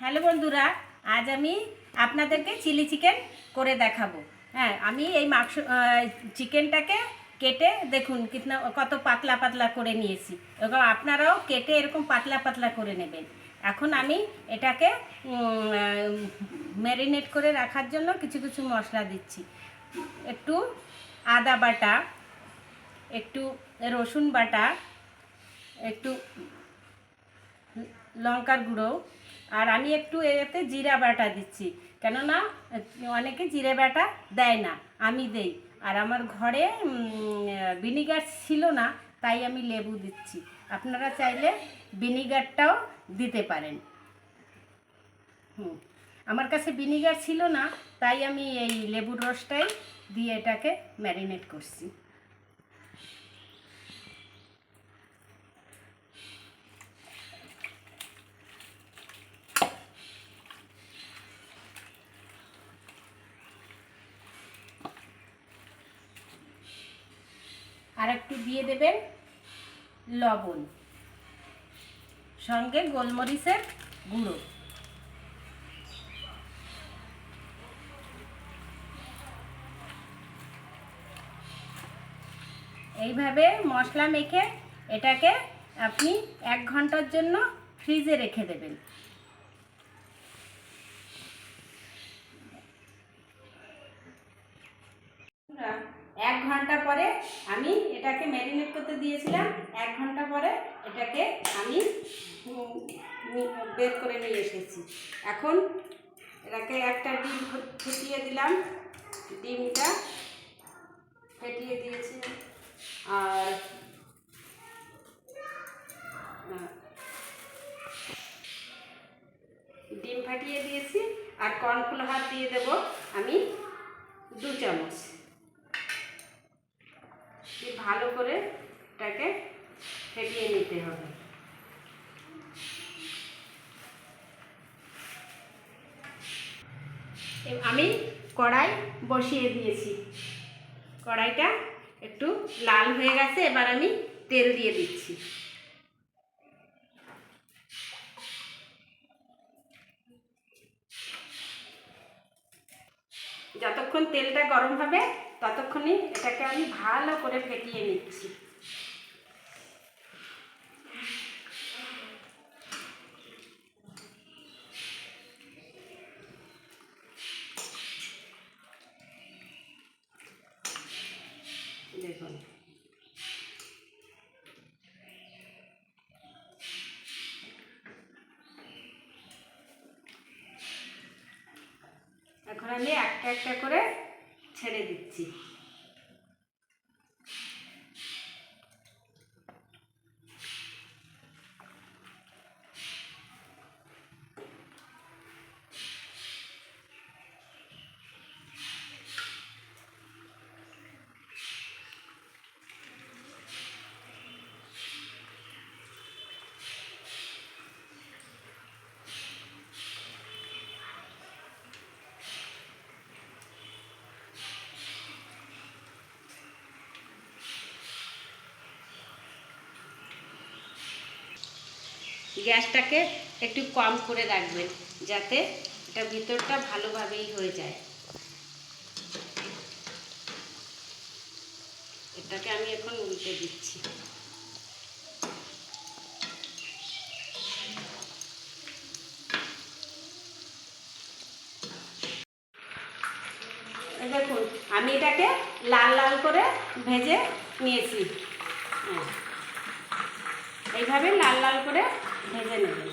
Hello বন্ধুরা, আজ আমি আপনাদেরকে চিলি চিকেন করে দেখাবো। হ্যাঁ, আমি এই চিকেনটাকে কেটে দেখুন কত পাতলা পাতলা করে নিয়েছি। এরকম আপনারাও কেটে এরকম পাতলা পাতলা করে নেবেন। এখন আমি এটাকে ম্যারিনেট করে রাখার জন্য কিছু কিছু মশলা দিচ্ছি। একটু আদা বাটা, একটু রসুন বাটা, একটু লঙ্কার গুঁড়ো, আর আমি একটু এতে জিরা বাটা দিচ্ছি, কেননা অনেকে জিরে বাটা দেয় না, আমি দেই। আর আমার ঘরে ভিনিগার ছিল না, তাই আমি লেবু দিচ্ছি। আপনারা চাইলে ভিনিগারটাও দিতে পারেন। আমার কাছে ভিনিগার ছিল না, তাই আমি এই লেবুর রসটাই দিয়ে এটাকে ম্যারিনেট করছি। আর একটু দিয়ে দেবেন লবণ, সঙ্গে গোলমরিচের গুঁড়ো। এইভাবে মশলা মেখে এটাকে আপনি 1 ঘন্টার জন্য ফ্রিজে রেখে দেবেন। এক ঘন্টা পরে আমি এটাকে ম্যারিনেট করতে দিয়েছিলাম। 1 ঘন্টা পরে এটাকে আমি বের করে নিয়ে এসেছি। এখন এটাকে একটা ডিম ফুটিয়ে দিলাম, ডিমটা ফেটিয়ে দিয়েছি, আর ডিম ফাটিয়ে দিয়েছি, আর কর্নফ্লাওয়ার দিয়ে দেব আমি 2 চামচ। ভালো করে এটাকে ফেটিয়ে নিতে হবে। আমি কড়াই বসিয়ে দিয়েছি, কড়াইটা একটু লাল হয়ে গেছে। এবার আমি তেল দিয়ে দিচ্ছি। যতক্ষণ তেলটা গরম হবে ততক্ষণই এটাকে আমি ভালো করে ফেটিয়ে নিচ্ছি। দেখুন, এখন আমি একটা একটা করে ছেড়ে দিচ্ছি। গ্যাসটাকে একটু কম করে রাখবেন, যাতে এটা ভিতরটা ভালোভাবেই হয়ে যায়। এটাকে আমি এখন উল্টে দিচ্ছি। দেখুন, আমি এটাকে লাল লাল করে ভেজে নিয়েছি। এইভাবে লাল লাল করে ভেজে নেবেন।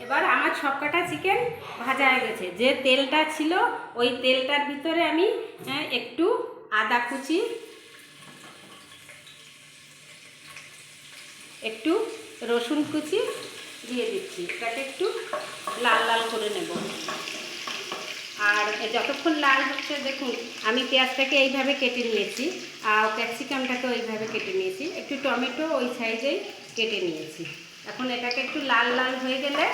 এবার আমার সবকটা চিকেন ভাজা হয়ে গেছে। যে তেলটা ছিল ওই তেলটার ভিতরে আমি একটু আদা কুচি, একটু রসুন কুচি দিয়ে দিচ্ছি। এটাকে একটু লাল লাল করে নেব। আর যতক্ষণ লাল হচ্ছে, দেখুন আমি পেঁয়াজটাকে এইভাবে কেটে নিয়েছি, আর ক্যাপসিকামটাকে ওইভাবে কেটে নিয়েছি, একটু টমেটো ওই সাইজেই কেটে নিয়েছি। এখন এটাকে একটু লাল লাল হয়ে গেলে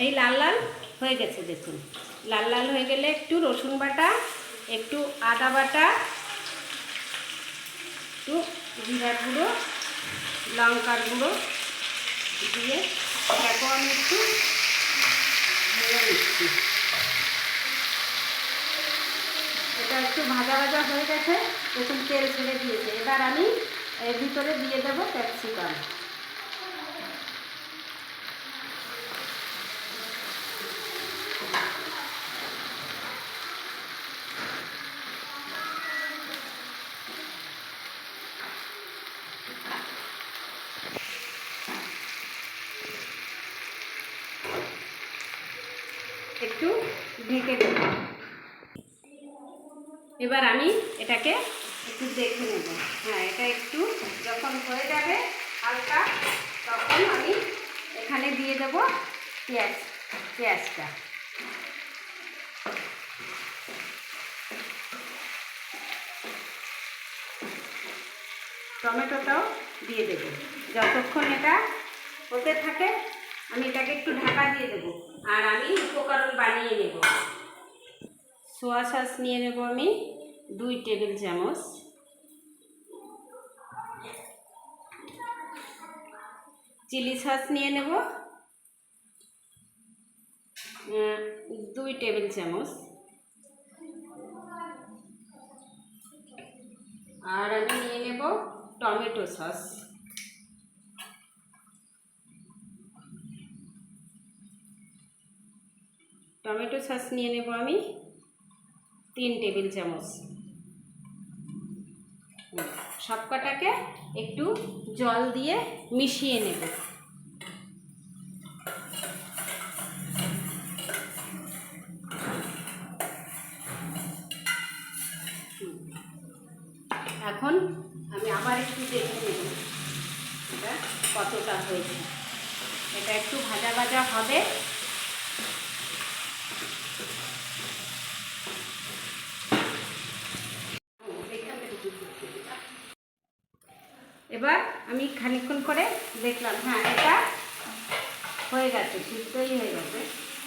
এই লাল লাল হয়ে গেছে দেখুন। লাল লাল হয়ে গেলে একটু রসুন বাটা, একটু আদা বাটা, একটু জিরার গুঁড়ো, লঙ্কার গুঁড়ো দিয়ে এটাকেও আমি একটু ভেজে নিচ্ছি। এটা একটু ভাজা ভাজা হয়ে গেছে, দেখুন তেল ছেড়ে দিয়েছে। এবার আমি এর ভিতরে দিয়ে দেবো ক্যাপসিকাম। একটু ঢেকে দেব। এবার আমি এটাকে একটু দেখে নেব। হ্যাঁ, এটা একটু যখন হয়ে যাবে হালকা, তখন আমি এখানে দিয়ে দেব পেঁয়াজটা। টমেটোটাও দিয়ে দেব। যতক্ষণ এটা হতে থাকে আমি এটাকে একটু ঢাকা দিয়ে দেব। আর আমি উপকরণ বানিয়ে নেব। সোয়া সস নিয়ে নেব আমি 2 টেবিল চামচ, চিলি সস নিয়ে নেব 2 টেবিল চামচ, আর আমি নিয়ে নেব টমেটো সস, নিয়ে নেব আমি 3 টেবিল চামচ। সবকটাকে একটু জল দিয়ে মিশিয়ে নেব। এখন আমি আবার একটু দেখে নেব এটা কতটা হয়েছে। এটা একটু ভাজা ভাজা হবে। এবার আমি খানিকক্ষণ করে দেখলাম, হ্যাঁ এটা হয়ে গেছে, সিদ্ধই হয়ে গেছে।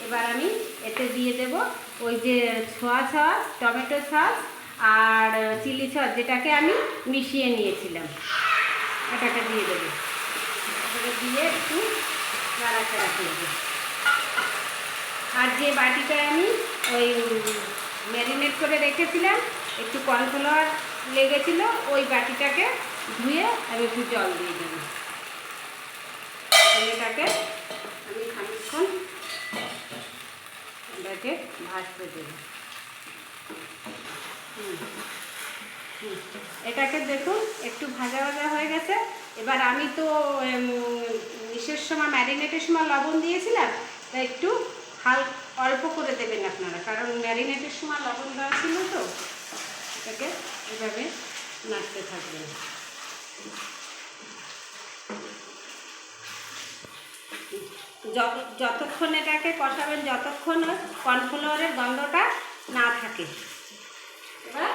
এবার আমি এতে দিয়ে দেব ওই যে সোয়া সস, টমেটো সস আর চিলি সস যেটাকে আমি মিশিয়ে নিয়েছিলাম, এটাকে দিয়ে দেবো। এটাকে দিয়ে একটু নাড়াচাড়া করবো। আর যে বাটিটায় আমি ওই ম্যারিনেট করে রেখেছিলাম, একটু কর্নফ্লাওয়ার লেগেছিলো, ওই বাটিটাকে ধুয়ে আমি একটু জল দিয়ে দেব। এটাকে আমি খানিকক্ষণ এটাকে ভাজতে দেব। এটাকে দেখুন একটু ভাজা ভাজা হয়ে গেছে। এবার আমি তো ইসের সময় ম্যারিনেটের সময় লবণ দিয়েছিলাম, তাই একটু অল্প করে দেবেন আপনারা, কারণ ম্যারিনেটের সময় লবণ দেওয়া ছিল তো। এটাকে এভাবে নাড়তে থাকবেন। যতক্ষণ এটাকে কষাবেন, যতক্ষণ কর্নফ্লাওয়ারের গন্ধটা না থাকে। এবার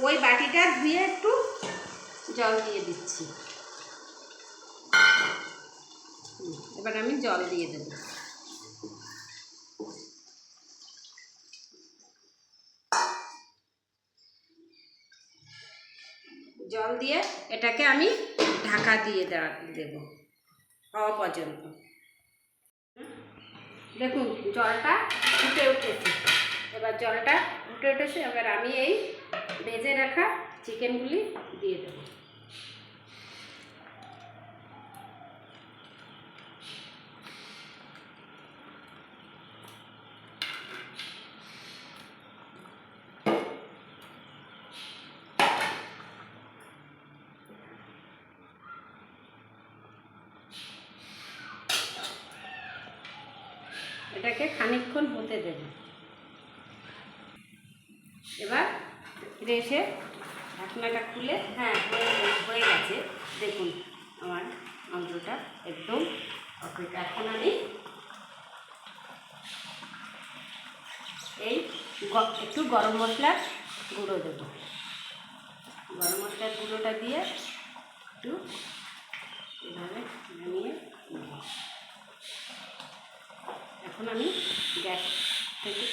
ওই বাটিটা ধুয়ে একটু জল দিয়ে দিচ্ছি। এবার আমি জল দিয়ে দেব। জল দিয়ে এটাকে আমি ঢাকা দিয়ে দেব হওয়া পর্যন্ত। দেখুন জলটা ফুটে উঠেছে। এবার জলটা ফুটে উঠেছে, এবার আমি এই ভেজে রাখা চিকেনগুলি দিয়ে দেব। এটাকে খানিকক্ষণ হতে দেব। এবার ফিরে এসে ঢাকনাটা খুলে, হ্যাঁ হয়ে গেছে দেখুন আমার মাংসটা একদম ওকে। এখন আমি এই একটু গরম মশলার গুঁড়ো দেব। গরম মশলার গুঁড়োটা দিয়ে একটু এভাবে নামিয়ে এখন আমি গ্যাস থেকে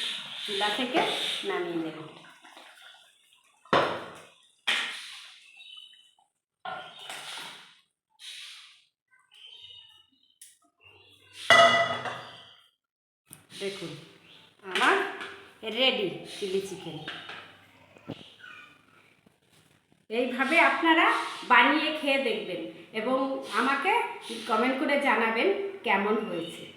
চুলা থেকে নামিয়ে নেব। দেখুন আমার রেডি চিলি চিকেন। এইভাবে আপনারা বানিয়ে খেয়ে দেখবেন এবং আমাকে কমেন্ট করে জানাবেন কেমন হয়েছে।